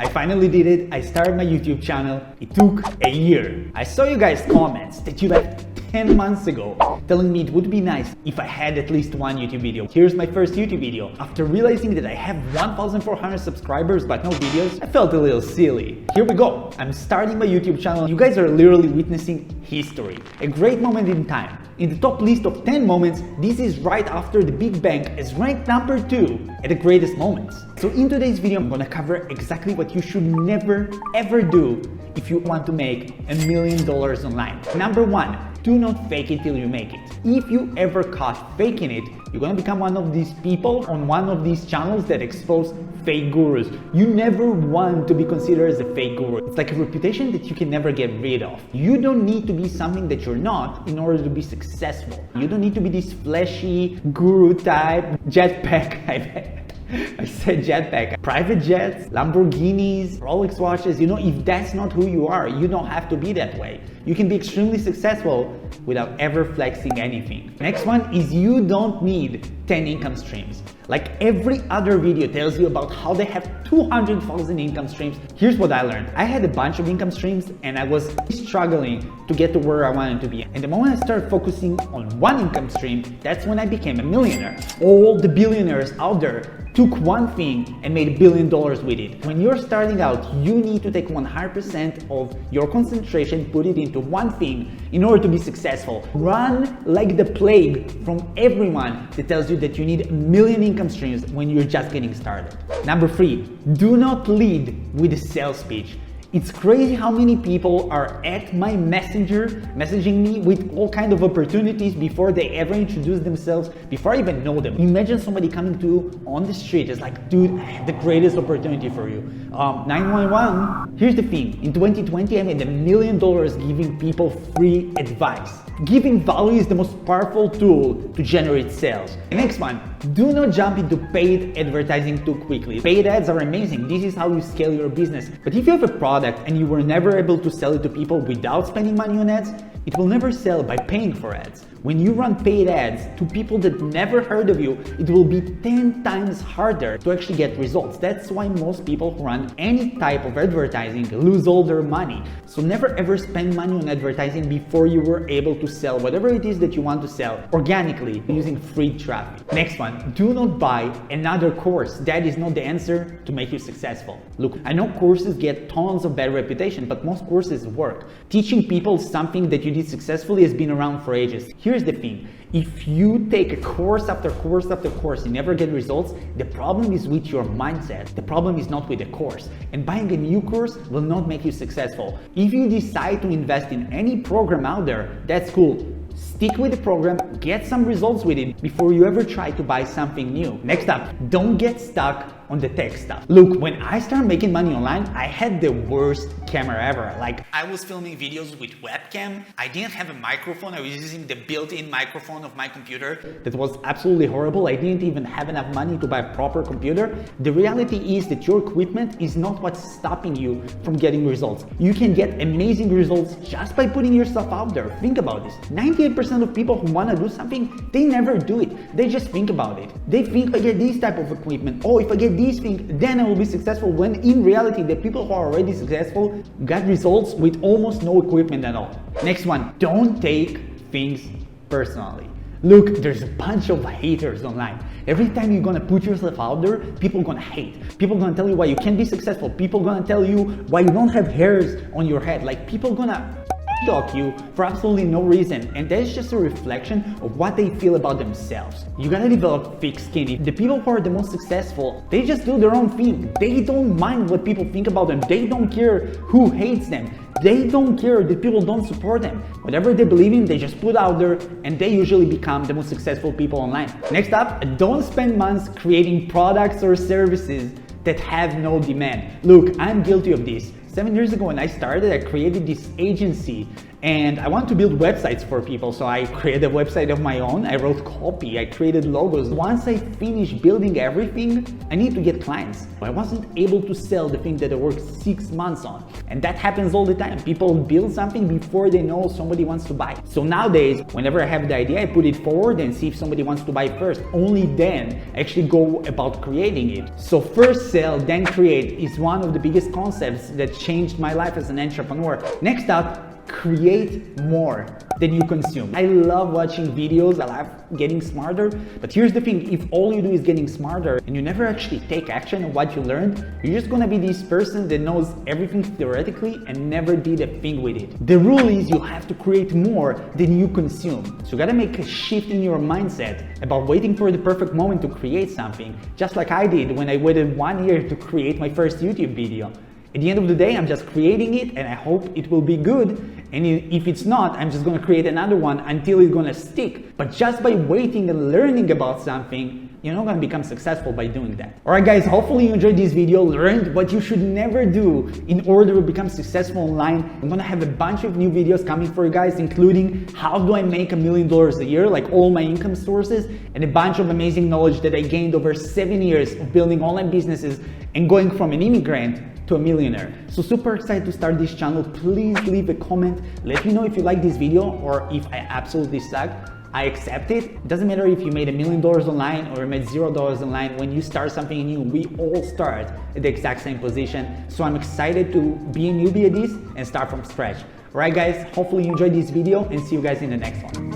I finally did it. I started my YouTube channel. It took a year. I saw you guys' comments that you left 10 months ago telling me it would be nice if I had at least one YouTube video. Here's my first YouTube video. After realizing that I have 1,400 subscribers but no videos, I felt a little silly. Here we go. I'm starting my YouTube channel. You guys are literally witnessing history. A great moment in time. In the top list of 10 moments, this is right after the Big Bang is ranked number 2 at the greatest moments. So in today's video, I'm gonna cover exactly what you should never ever do if you want to make $1 million online. Number 1, do not fake it till you make it. If you ever caught faking it, you're gonna become one of these people on one of these channels that expose fake gurus. You never want to be considered as a fake guru. It's like a reputation that you can never get rid of. You don't need to be something that you're not in order to be successful. You don't need to be this flashy guru type jetpack. I said jetpack. Private jets, Lamborghinis, Rolex watches. You know, if that's not who you are, you don't have to be that way. You can be extremely successful without ever flexing anything. Next one is you don't need 10 income streams. Like every other video tells you about how they have 200,000 income streams. Here's what I learned. I had a bunch of income streams and I was struggling to get to where I wanted to be. And the moment I started focusing on one income stream, that's when I became a millionaire. All the billionaires out there took one thing and made $1 billion with it. When you're starting out, you need to take 100% of your concentration, put it into one thing in order to be successful. Run like the plague from everyone that tells you that you need 1 million income streams when you're just getting started. Number 3, do not lead with a sales pitch. It's crazy how many people are at my messenger messaging me with all kinds of opportunities before they ever introduce themselves, before I even know them. Imagine somebody coming to you on the street, it's like, dude, I have the greatest opportunity for you. 911. Here's the thing, in 2020 I made $1 million giving people free advice. Giving value is the most powerful tool to generate sales. The next one, do not jump into paid advertising too quickly. Paid ads are amazing. This is how you scale your business. But if you have a product and you were never able to sell it to people without spending money on ads, it will never sell by paying for ads. When you run paid ads to people that never heard of you, it will be 10 times harder to actually get results. That's why most people who run any type of advertising lose all their money. So never ever spend money on advertising before you were able to sell whatever it is that you want to sell organically using free traffic. Next one, do not buy another course. That is not the answer to make you successful. Look, I know courses get tons of bad reputation, but most courses work. Teaching people something that you did successfully has been around for ages. Here's the thing, if you take a course after course after course and never get results, the problem is with your mindset. The problem is not with the course. And buying a new course will not make you successful. If you decide to invest in any program out there, that's cool. Stick with the program, get some results with it before you ever try to buy something new. Next up, don't get stuck on the tech stuff. Look, when I started making money online, I had the worst camera ever. Like, I was filming videos with webcam. I didn't have a microphone. I was using the built-in microphone of my computer. That was absolutely horrible. I didn't even have enough money to buy a proper computer. The reality is that your equipment is not what's stopping you from getting results. You can get amazing results just by putting yourself out there. Think about this. 98% of people who want to do something, they never do it. They just think about it. They think, if I get this type of equipment, oh, if I get these things, then I will be successful, when in reality, the people who are already successful got results with almost no equipment at all. Next one, don't take things personally. Look, there's a bunch of haters online. Every time you're gonna put yourself out there, people are gonna hate. People are gonna tell you why you can't be successful. People are gonna tell you why you don't have hairs on your head. Like, people are gonna talk you for absolutely no reason, and that's just a reflection of what they feel about themselves. You gotta develop thick skin. The people who are the most successful, they just do their own thing. They don't mind what people think about them. They don't care who hates them. They don't care that people don't support them. Whatever they believe in, they just put out there, and they usually become the most successful people online. Next up, don't spend months creating products or services that have no demand. Look, I'm guilty of this. 7 years ago when I started, I created this agency and I want to build websites for people. So I created a website of my own. I wrote copy, I created logos. Once I finished building everything, I need to get clients. I wasn't able to sell the thing that I worked 6 months on. And that happens all the time. People build something before they know somebody wants to buy. So nowadays, whenever I have the idea, I put it forward and see if somebody wants to buy first. Only then I actually go about creating it. So first sell, then create is one of the biggest concepts that changed my life as an entrepreneur. Next up, create more than you consume. I love watching videos, I love getting smarter, but here's the thing, if all you do is getting smarter and you never actually take action on what you learned, you're just gonna be this person that knows everything theoretically and never did a thing with it. The rule is you have to create more than you consume. So you gotta make a shift in your mindset about waiting for the perfect moment to create something, just like I did when I waited 1 year to create my first YouTube video. At the end of the day, I'm just creating it and I hope it will be good. And if it's not, I'm just gonna create another one until it's gonna stick. But just by waiting and learning about something, you're not gonna become successful by doing that. Alright guys, hopefully you enjoyed this video, learned what you should never do in order to become successful online. I'm gonna have a bunch of new videos coming for you guys, including how do I make $1 million a year, like all my income sources, and a bunch of amazing knowledge that I gained over 7 years of building online businesses and going from an immigrant to a millionaire. So super excited to start this channel. Please leave a comment. Let me know if you like this video or if I absolutely suck. I accept it. It doesn't matter if you made $1 million online or you made $0 online. When you start something new, we all start at the exact same position. So I'm excited to be a newbie at this and start from scratch. Alright guys, hopefully you enjoyed this video and see you guys in the next one.